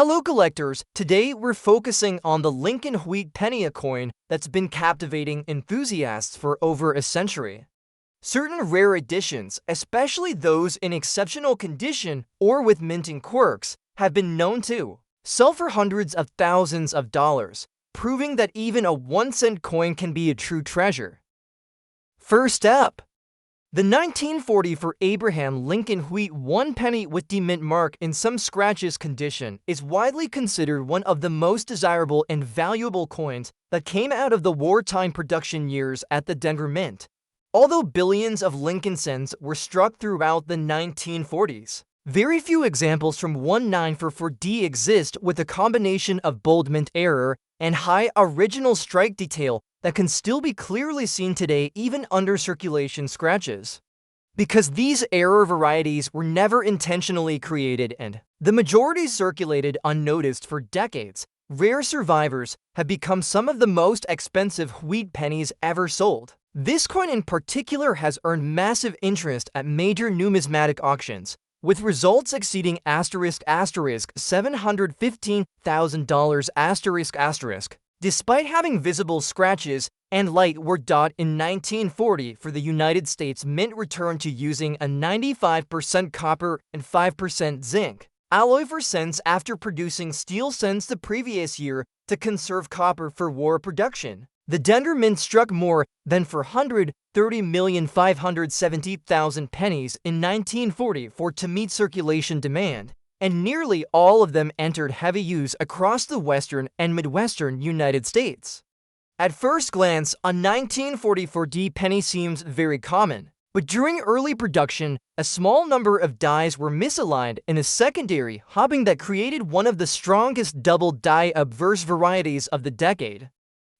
Hello collectors, today we're focusing on the Lincoln Wheat penny, a coin that's been captivating enthusiasts for over a century. Certain rare editions, especially those in exceptional condition or with minting quirks, have been known to sell for hundreds of thousands of dollars, proving that even a 1-cent coin can be a true treasure. First up, the 1944 Abraham Lincoln Wheat 1 penny with the mint mark in some scratches condition is widely considered one of the most desirable and valuable coins that came out of the wartime production years at the Denver Mint. Although billions of Lincoln cents were struck throughout the 1940s, very few examples from 1944D exist with a combination of bold mint error and high original strike detail that can still be clearly seen today even under circulation scratches. Because these error varieties were never intentionally created and the majority circulated unnoticed for decades, rare survivors have become some of the most expensive wheat pennies ever sold. This coin in particular has earned massive interest at major numismatic auctions, with results exceeding $715,000 despite having visible scratches and light were dot in 1940 for the United States Mint returned to using a 95% copper and 5% zinc alloy for cents after producing steel cents the previous year to conserve copper for war production. The Denver Mint struck more than 430,570,000 pennies in 1940 to meet circulation demand, and nearly all of them entered heavy use across the western and midwestern United States. At first glance, a 1944D penny seems very common, but during early production, a small number of dies were misaligned in a secondary hobbing that created one of the strongest double die obverse varieties of the decade.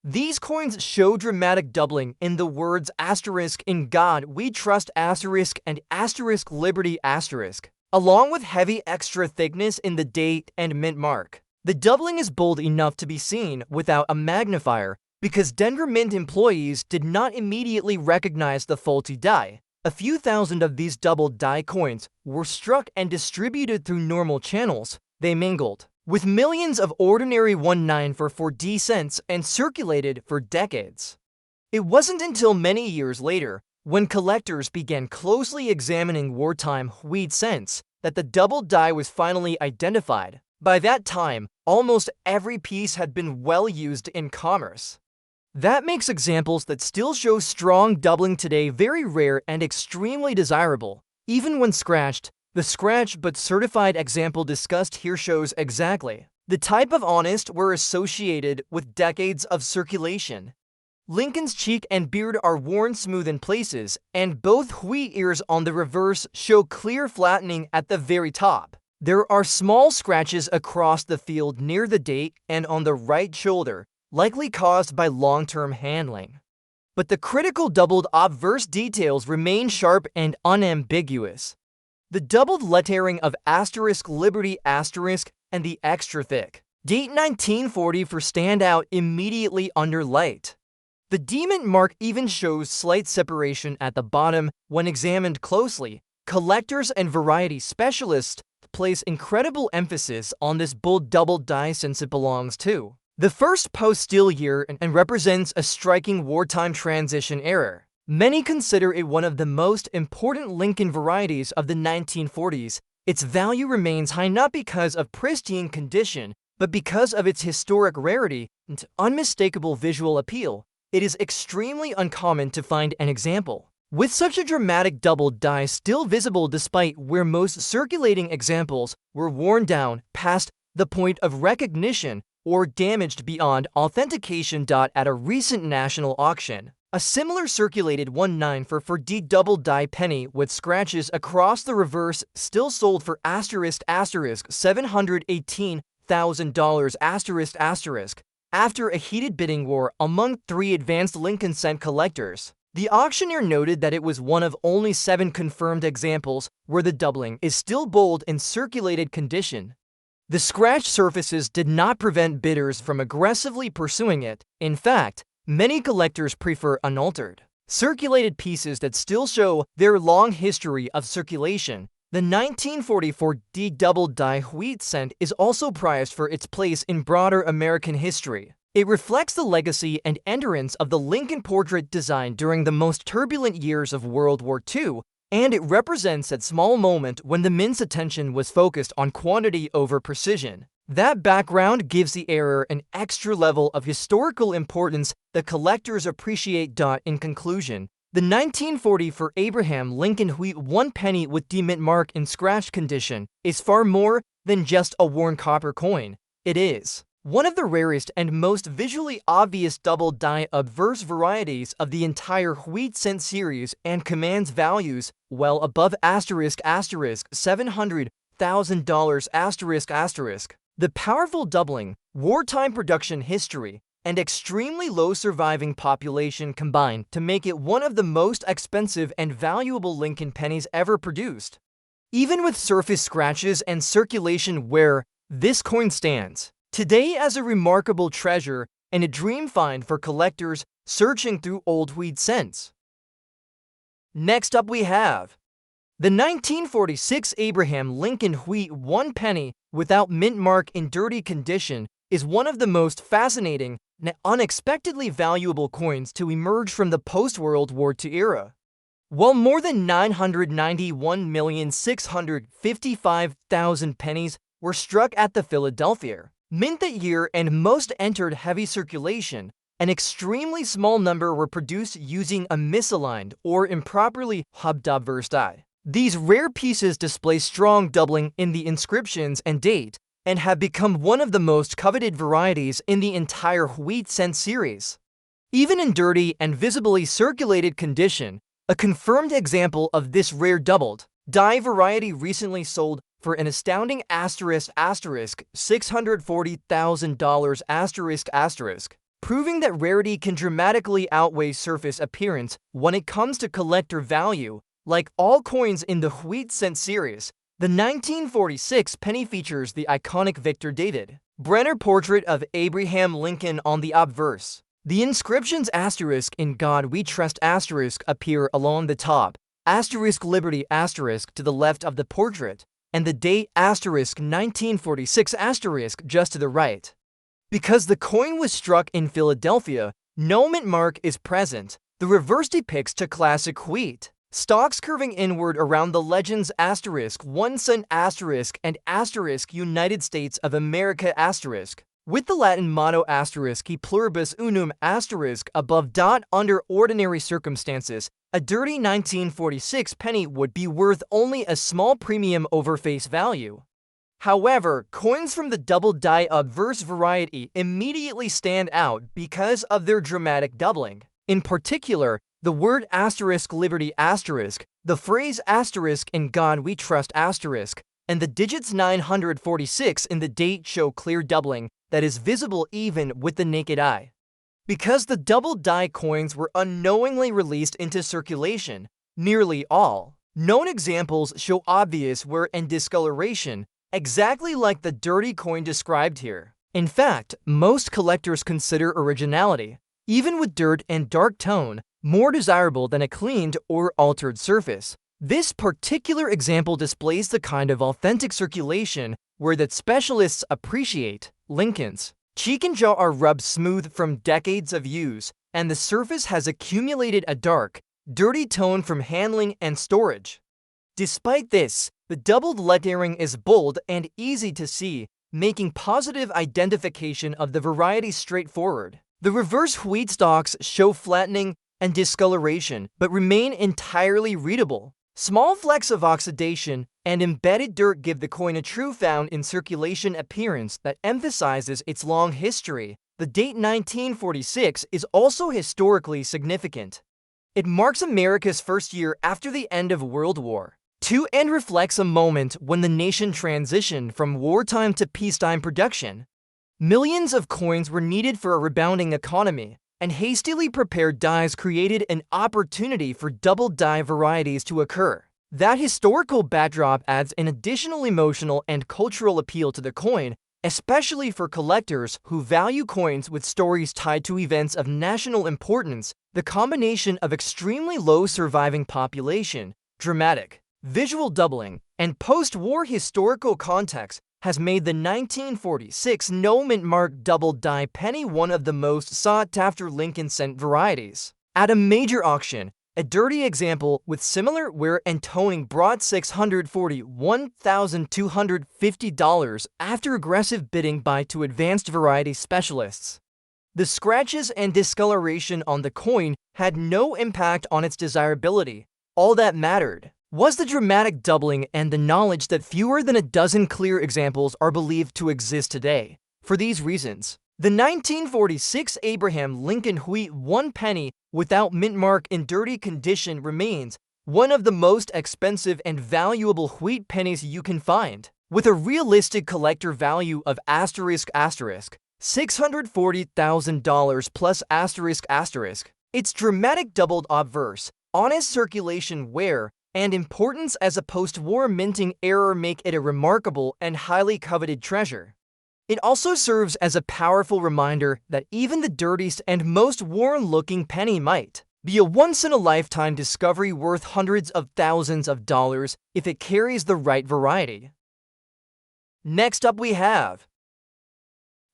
These coins show dramatic doubling in the words asterisk "In God We Trust" asterisk and asterisk "Liberty" asterisk, along with heavy extra thickness in the date and mint mark. The doubling is bold enough to be seen without a magnifier because Denver Mint employees did not immediately recognize the faulty die. A few thousand of these double die coins were struck and distributed through normal channels. They mingled with millions of ordinary 1944D cents and circulated for decades. It wasn't until many years later, when collectors began closely examining wartime wheat cents, that the double die was finally identified. By that time, almost every piece had been well used in commerce. That makes examples that still show strong doubling today very rare and extremely desirable, even when scratched. The scratch but certified example discussed here shows exactly the type of honest were associated with decades of circulation. Lincoln's cheek and beard are worn smooth in places, and both wheat ears on the reverse show clear flattening at the very top. There are small scratches across the field near the date and on the right shoulder, likely caused by long-term handling. But the critical doubled obverse details remain sharp and unambiguous. The doubled lettering of asterisk "Liberty" asterisk and the extra thick date 1940 stand out immediately under light. The D-mint mark even shows slight separation at the bottom when examined closely. Collectors and variety specialists place incredible emphasis on this bold double die since it belongs to the first post-steel year and represents a striking wartime transition era. Many consider it one of the most important Lincoln varieties of the 1940s. Its value remains high not because of pristine condition, but because of its historic rarity and unmistakable visual appeal. It is extremely uncommon to find an example with such a dramatic double die still visible despite where most circulating examples were worn down past the point of recognition or damaged beyond authentication. At a recent national auction, a similar circulated 1944D double die penny with scratches across the reverse still sold for $718,000 after a heated bidding war among 3 advanced Lincoln cent collectors. The auctioneer noted that it was one of only 7 confirmed examples where the doubling is still bold in circulated condition. The scratch surfaces did not prevent bidders from aggressively pursuing it. In fact, many collectors prefer unaltered, circulated pieces that still show their long history of circulation. The 1944 D double die wheat cent is also prized for its place in broader American history. It reflects the legacy and endurance of the Lincoln portrait design during the most turbulent years of World War II, and it represents that small moment when the mint's attention was focused on quantity over precision. That background gives the error an extra level of historical importance that collectors appreciate. In conclusion, the 1944 Abraham Lincoln wheat 1 penny with D-mint mark in scratch condition is far more than just a worn copper coin. It is one of the rarest and most visually obvious double die obverse varieties of the entire wheat cent series and commands values well above $700,000 The powerful doubling, wartime production history, and extremely low surviving population combine to make it one of the most expensive and valuable Lincoln pennies ever produced. Even with surface scratches and circulation wear, this coin stands today as a remarkable treasure and a dream find for collectors searching through old wheat cents. Next up we have the 1946 Abraham Lincoln wheat 1 penny without mint mark in dirty condition is one of the most fascinating and unexpectedly valuable coins to emerge from the post-World War II era. While more than 991,655,000 pennies were struck at the Philadelphia Mint that year and most entered heavy circulation, an extremely small number were produced using a misaligned or improperly obverse die. These rare pieces display strong doubling in the inscriptions and date, and have become one of the most coveted varieties in the entire wheat cent series. Even in dirty and visibly circulated condition, a confirmed example of this rare doubled die variety recently sold for an astounding $640,000 proving that rarity can dramatically outweigh surface appearance when it comes to collector value. Like all coins in the wheat cent series, the 1946 penny features the iconic Victor David Brenner portrait of Abraham Lincoln on the obverse. The inscriptions "In God We Trust" appear along the top, "Liberty" to the left of the portrait, and the date "1946" just to the right. Because the coin was struck in Philadelphia, no mint mark is present. The reverse depicts the classic wheat stalks curving inward around the legends "1 cent" and "United States of America" with the Latin motto "E pluribus unum" above. Under ordinary circumstances, a dirty 1946 penny would be worth only a small premium over face value. However, coins from the double die obverse variety immediately stand out because of their dramatic doubling. In particular, the word "Liberty", the phrase "In God We Trust", and the digits 946 in the date show clear doubling that is visible even with the naked eye. Because the double die coins were unknowingly released into circulation, nearly all known examples show obvious wear and discoloration, exactly like the dirty coin described here. In fact, most collectors consider originality, even with dirt and dark tone, more desirable than a cleaned or altered surface. This particular example displays the kind of authentic circulation where that specialists appreciate. Lincoln's cheek and jaw are rubbed smooth from decades of use, and the surface has accumulated a dark, dirty tone from handling and storage. Despite this, the doubled lettering is bold and easy to see, making positive identification of the variety straightforward. The reverse wheat stalks show flattening and discoloration, but remain entirely readable. Small flecks of oxidation and embedded dirt give the coin a true found in circulation appearance that emphasizes its long history. The date 1946 is also historically significant. It marks America's first year after the end of World War II and reflects a moment when the nation transitioned from wartime to peacetime production. Millions of coins were needed for a rebounding economy, and hastily prepared dies created an opportunity for double die varieties to occur. That historical backdrop adds an additional emotional and cultural appeal to the coin, especially for collectors who value coins with stories tied to events of national importance. The combination of extremely low surviving population, dramatic visual doubling, and post-war historical context has made the 1946 no-mint mark double-die penny one of the most sought-after Lincoln cent varieties. At a major auction, a dirty example with similar wear and toning brought $641,250 after aggressive bidding by two advanced variety specialists. The scratches and discoloration on the coin had no impact on its desirability. All that mattered was the dramatic doubling and the knowledge that fewer than a dozen clear examples are believed to exist today. For these reasons, the 1946 Abraham Lincoln wheat 1 penny without mint mark in dirty condition remains one of the most expensive and valuable wheat pennies you can find, with a realistic collector value of $640,000 plus its dramatic doubled obverse, honest circulation wear, and importance as a post-war minting error make it a remarkable and highly coveted treasure. It also serves as a powerful reminder that even the dirtiest and most worn-looking penny might be a once-in-a-lifetime discovery worth hundreds of thousands of dollars if it carries the right variety. Next up we have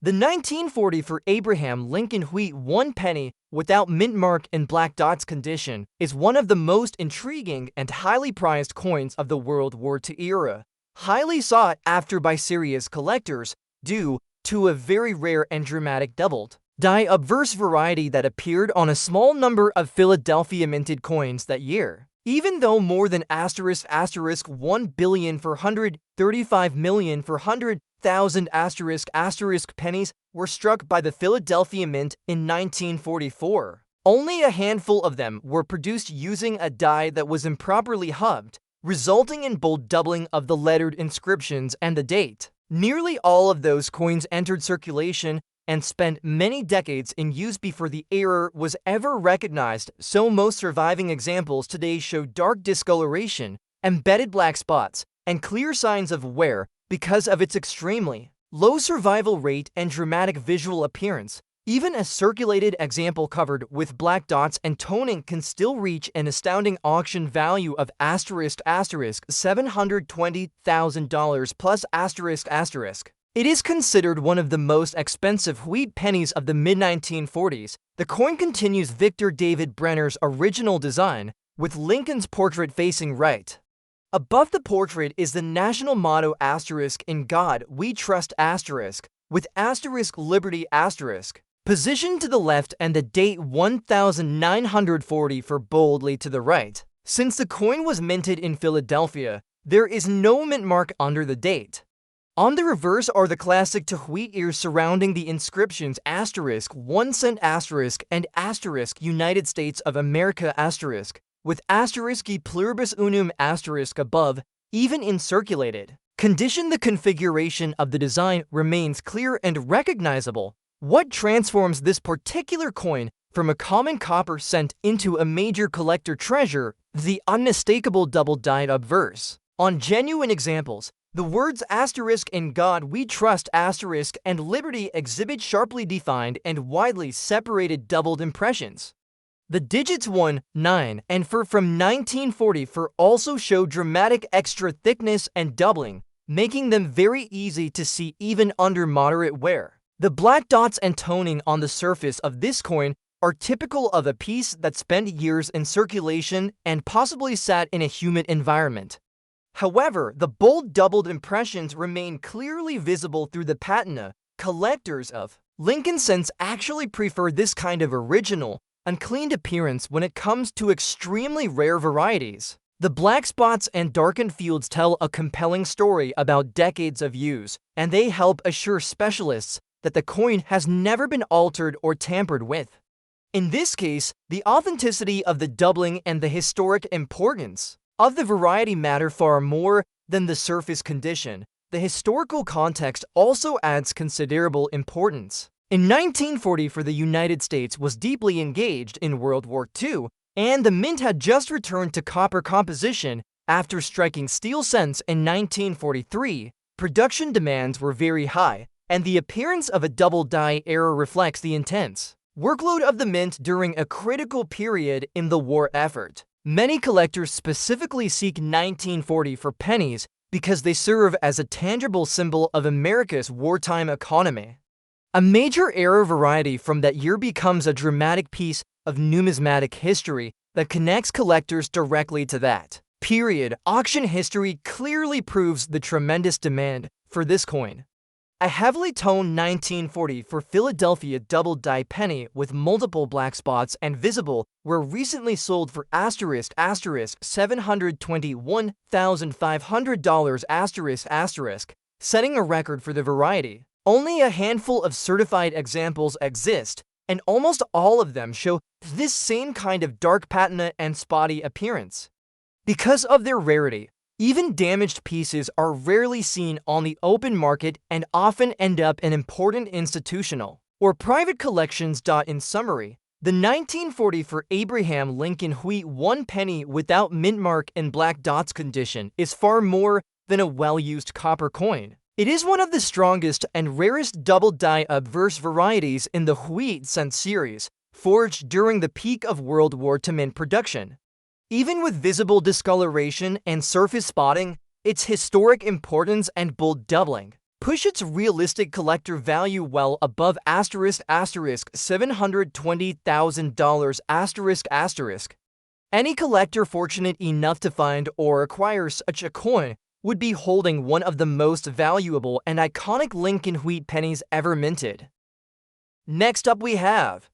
the 1940 for Abraham Lincoln wheat 1 penny without mint mark in black dots condition is one of the most intriguing and highly prized coins of the World War II era, highly sought after by serious collectors due to a very rare and dramatic doubled die obverse variety that appeared on a small number of Philadelphia minted coins that year. Even though more than $1,435,400,000 pennies were struck by the Philadelphia Mint in 1944, only a handful of them were produced using a die that was improperly hubbed, resulting in bold doubling of the lettered inscriptions and the date. Nearly all of those coins entered circulation and spent many decades in use before the error was ever recognized, so most surviving examples today show dark discoloration, embedded black spots, and clear signs of wear because of its extremely low survival rate and dramatic visual appearance. Even a circulated example covered with black dots and toning can still reach an astounding auction value of $720,000 plus It is considered one of the most expensive wheat pennies of the mid-1940s. The coin continues Victor David Brenner's original design, with Lincoln's portrait facing right. Above the portrait is the national motto "In God We Trust", with Liberty positioned to the left and the date 1940 for boldly to the right. Since the coin was minted in Philadelphia, there is no mint mark under the date. On the reverse are the classic to wheat ears surrounding the inscriptions *1 cent and United States of America with *e pluribus unum above, even in circulated condition. The configuration of the design remains clear and recognizable. What transforms this particular coin from a common copper cent into a major collector treasure? The unmistakable double-dyed obverse. On genuine examples, the words "In God We Trust" and "Liberty" exhibit sharply defined and widely separated doubled impressions. The digits 1, 9, and 4 from 1940 also show dramatic extra thickness and doubling, making them very easy to see even under moderate wear. The black dots and toning on the surface of this coin are typical of a piece that spent years in circulation and possibly sat in a humid environment. However, the bold doubled impressions remain clearly visible through the patina. Collectors of Lincoln cents actually prefer this kind of original, uncleaned appearance when it comes to extremely rare varieties. The black spots and darkened fields tell a compelling story about decades of use, and they help assure specialists that the coin has never been altered or tampered with. In this case, the authenticity of the doubling and the historic importance of the variety matter far more than the surface condition. The historical context also adds considerable importance. In 1940, the United States was deeply engaged in World War II, and the mint had just returned to copper composition after striking steel cents in 1943. Production demands were very high, and the appearance of a double die error reflects the intense workload of the mint during a critical period in the war effort. Many collectors specifically seek 1940 for pennies because they serve as a tangible symbol of America's wartime economy. A major era variety from that year becomes a dramatic piece of numismatic history that connects collectors directly to that period. Auction history clearly proves the tremendous demand for this coin. A heavily toned 1940 for Philadelphia double-die penny with multiple black spots and visible were recently sold for $721,500, setting a record for the variety. Only a handful of certified examples exist, and almost all of them show this same kind of dark patina and spotty appearance. Because of their rarity, even damaged pieces are rarely seen on the open market and often end up in important institutional or private collections. In summary, the 1940 for Abraham Lincoln wheat 1 penny without mint mark in black dots condition is far more than a well-used copper coin. It is one of the strongest and rarest double-die obverse varieties in the wheat cent series, forged during the peak of World War II mint production. Even with visible discoloration and surface spotting, its historic importance and bold doubling push its realistic collector value well above $720,000 . Any collector fortunate enough to find or acquire such a coin would be holding one of the most valuable and iconic Lincoln wheat pennies ever minted. Next up we have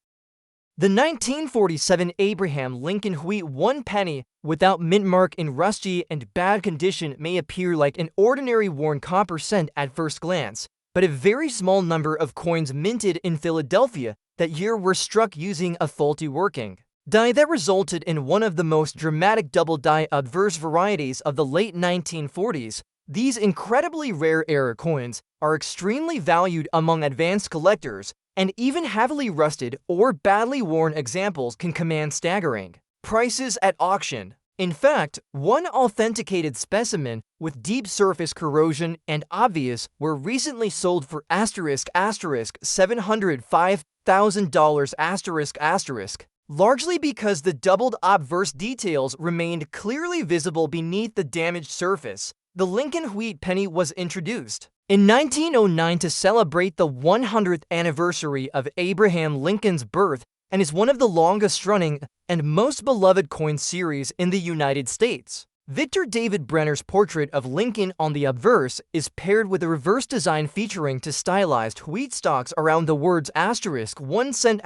the 1947 Abraham Lincoln wheat 1 penny without mint mark in rusty and bad condition may appear like an ordinary worn copper cent at first glance, but a very small number of coins minted in Philadelphia that year were struck using a faulty working die that resulted in one of the most dramatic double-die obverse varieties of the late 1940s. These incredibly rare era coins are extremely valued among advanced collectors, and even heavily rusted or badly worn examples can command staggering prices at auction. In fact, one authenticated specimen with deep surface corrosion and obvious were recently sold for $705,000, largely because the doubled obverse details remained clearly visible beneath the damaged surface. The Lincoln wheat penny was introduced in 1909 to celebrate the 100th anniversary of Abraham Lincoln's birth and is one of the longest-running and most beloved coin series in the United States. Victor David Brenner's portrait of Lincoln on the obverse is paired with a reverse design featuring two stylized wheat stalks around the words *1 cent*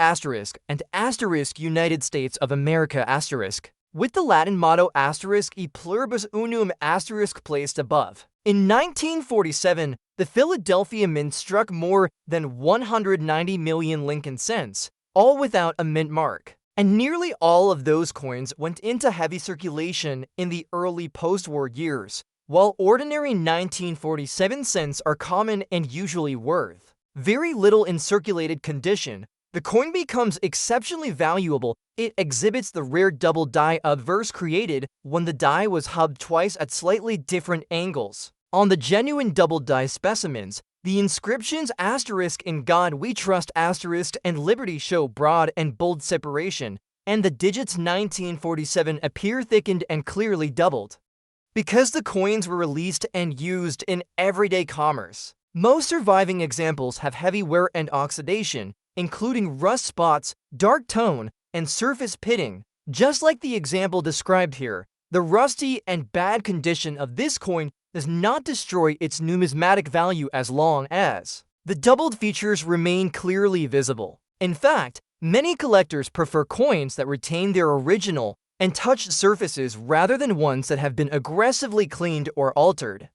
and *United States of America*, with the Latin motto *E pluribus unum* placed above. In 1947, the Philadelphia Mint struck more than 190 million Lincoln cents, all without a mint mark. And nearly all of those coins went into heavy circulation in the early post-war years, while ordinary 1947 cents are common and usually worth very little in circulated condition. The coin becomes exceptionally valuable. It exhibits the rare double die obverse created when the die was hubbed twice at slightly different angles. On the genuine double die specimens, the inscriptions *In God We Trust* and Liberty show broad and bold separation, and the digits 1947 appear thickened and clearly doubled. Because the coins were released and used in everyday commerce, most surviving examples have heavy wear and oxidation, including rust spots, dark tone, and surface pitting. Just like the example described here, the rusty and bad condition of this coin does not destroy its numismatic value as long as the doubled features remain clearly visible. In fact, many collectors prefer coins that retain their original and touched surfaces rather than ones that have been aggressively cleaned or altered.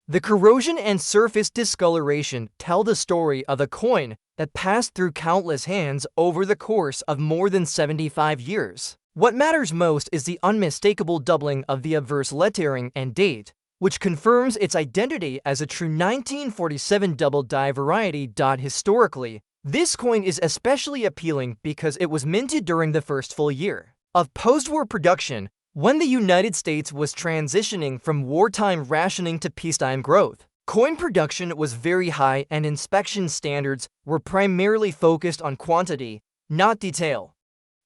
The corrosion and surface discoloration tell the story of a coin that passed through countless hands over the course of more than 75 years. What matters most is the unmistakable doubling of the obverse lettering and date, which confirms its identity as a true 1947 double die variety. Historically, this coin is especially appealing because it was minted during the first full year of post-war production, when the United States was transitioning from wartime rationing to peacetime growth. Coin production was very high and inspection standards were primarily focused on quantity, not detail.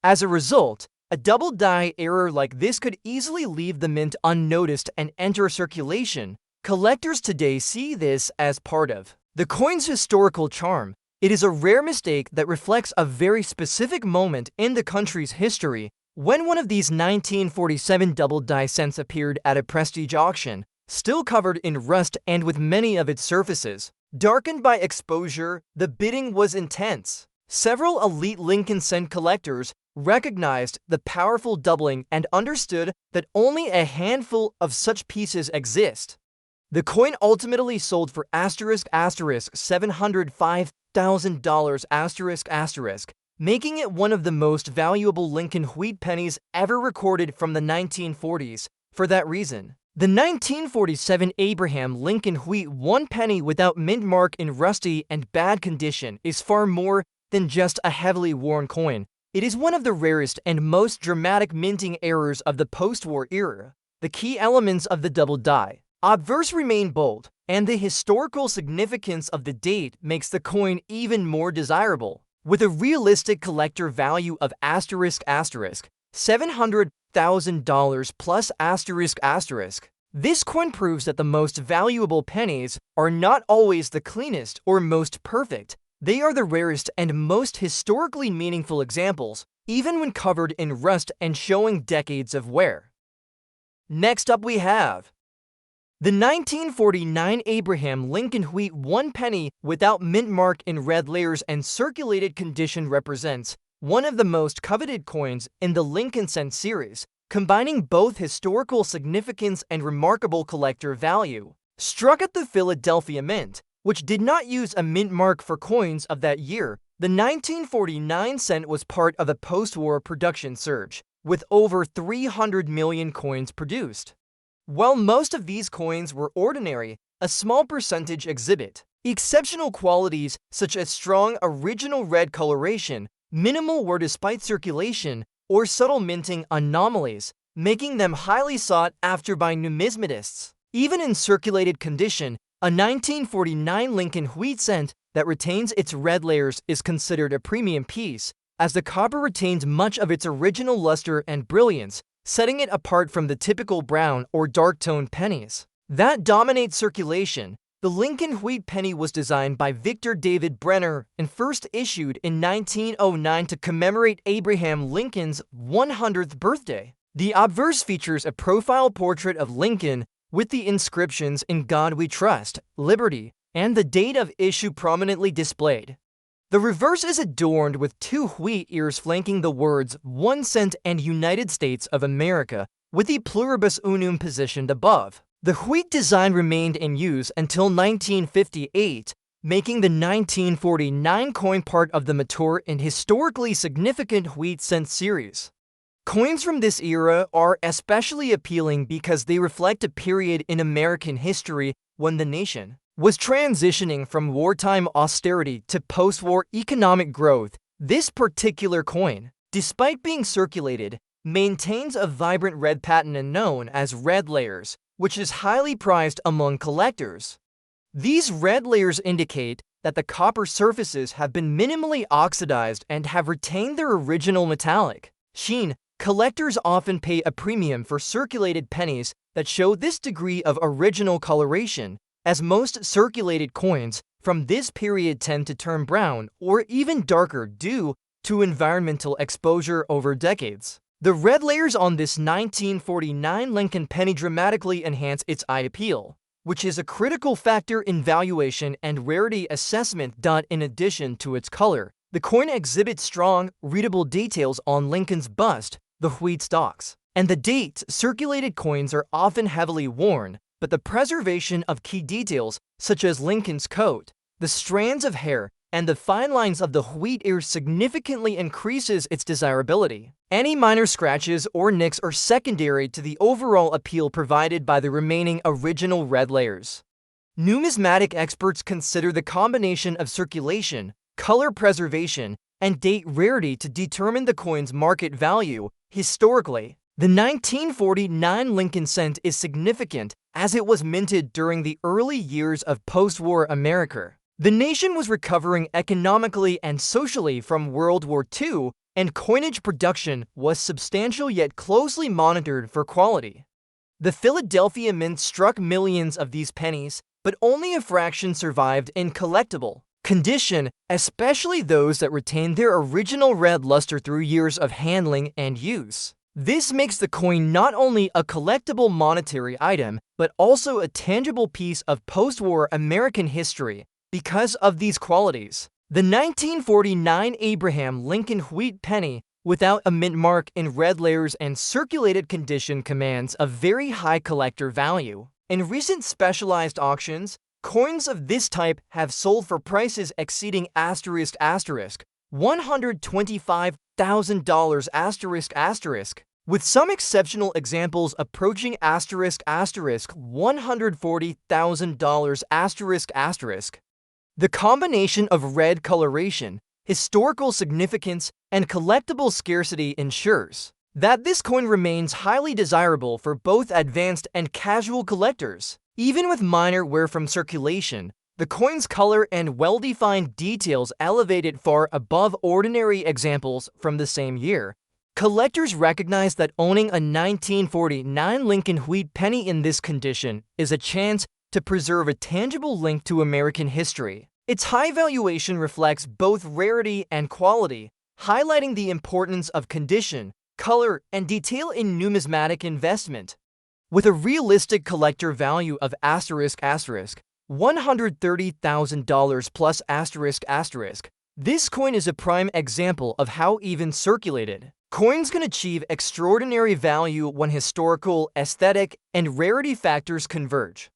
As a result, A double die error like this could easily leave the mint unnoticed and enter circulation. Collectors today see this as part of the coin's historical charm. It is a rare mistake that reflects a very specific moment in the country's history, when one of these 1947 double die cents appeared at a prestige auction, still covered in rust and with many of its surfaces darkened by exposure. The bidding was intense. Several elite Lincoln cent collectors recognized the powerful doubling and understood that only a handful of such pieces exist. The coin ultimately sold for $705,000, making it one of the most valuable Lincoln wheat pennies ever recorded from the 1940s. For that reason, the 1947 Abraham Lincoln wheat 1 penny without mint mark in rusty and bad condition is far more than just a heavily worn coin. It is one of the rarest and most dramatic minting errors of the post-war era. The key elements of the double die obverse remain bold, and the historical significance of the date makes the coin even more desirable. With a realistic collector value of $700,000 plus this coin proves that the most valuable pennies are not always the cleanest or most perfect. They are the rarest and most historically meaningful examples, even when covered in rust and showing decades of wear. Next up we have the 1949 Abraham Lincoln wheat 1 penny without mint mark in red layers and circulated condition represents one of the most coveted coins in the Lincoln cent series, combining both historical significance and remarkable collector value. Struck at the Philadelphia Mint, which did not use a mint mark for coins of that year, the 1949 cent was part of a post-war production surge, with over 300 million coins produced. While most of these coins were ordinary, a small percentage exhibit exceptional qualities such as strong original red coloration, minimal wear despite circulation, or subtle minting anomalies, making them highly sought after by numismatists. Even in circulated condition, a 1949 Lincoln wheat cent that retains its red layers is considered a premium piece, as the copper retains much of its original luster and brilliance, setting it apart from the typical brown or dark-toned pennies that dominate circulation. The Lincoln wheat penny was designed by Victor David Brenner and first issued in 1909 to commemorate Abraham Lincoln's 100th birthday. The obverse features a profile portrait of Lincoln with the inscriptions "In God We Trust," "Liberty," and the date of issue prominently displayed. The reverse is adorned with 2 wheat ears flanking the words 1 cent and United States of America, with the pluribus unum positioned above. The wheat design remained in use until 1958, making the 1949 coin part of the mature and historically significant wheat cent series. Coins from this era are especially appealing because they reflect a period in American history when the nation was transitioning from wartime austerity to post-war economic growth. This particular coin, despite being circulated, maintains a vibrant red patina known as red layers, which is highly prized among collectors. These red layers indicate that the copper surfaces have been minimally oxidized and have retained their original metallic sheen. Collectors often pay a premium for circulated pennies that show this degree of original coloration, as most circulated coins from this period tend to turn brown or even darker due to environmental exposure over decades. The red layers on this 1949 Lincoln penny dramatically enhance its eye appeal, which is a critical factor in valuation and rarity assessment. In addition to its color, the coin exhibits strong, readable details on Lincoln's bust, the wheat stalks, and the dates. Circulated coins are often heavily worn, but the preservation of key details, such as Lincoln's coat, the strands of hair, and the fine lines of the wheat ears significantly increases its desirability. Any minor scratches or nicks are secondary to the overall appeal provided by the remaining original red layers. Numismatic experts consider the combination of circulation, color preservation, and date rarity to determine the coin's market value. Historically, the 1949 Lincoln cent is significant as it was minted during the early years of post-war America. The nation was recovering economically and socially from World War II and coinage production was substantial yet closely monitored for quality. The Philadelphia Mint struck millions of these pennies, but only a fraction survived in collectible condition, especially those that retained their original red luster through years of handling and use. This makes the coin not only a collectible monetary item, but also a tangible piece of post-war American history because of these qualities. The 1949 Abraham Lincoln wheat penny without a mint mark in red layers and circulated condition commands a very high collector value. In recent specialized auctions, coins of this type have sold for prices exceeding $125,000 with some exceptional examples approaching $140,000 The combination of red coloration, historical significance, and collectible scarcity ensures that this coin remains highly desirable for both advanced and casual collectors. Even with minor wear from circulation, the coin's color and well-defined details elevate it far above ordinary examples from the same year. Collectors recognize that owning a 1949 Lincoln wheat penny in this condition is a chance to preserve a tangible link to American history. Its high valuation reflects both rarity and quality, highlighting the importance of condition, color, and detail in numismatic investment. With a realistic collector value of $130,000 plus this coin is a prime example of how even circulated coins can achieve extraordinary value when historical, aesthetic, and rarity factors converge.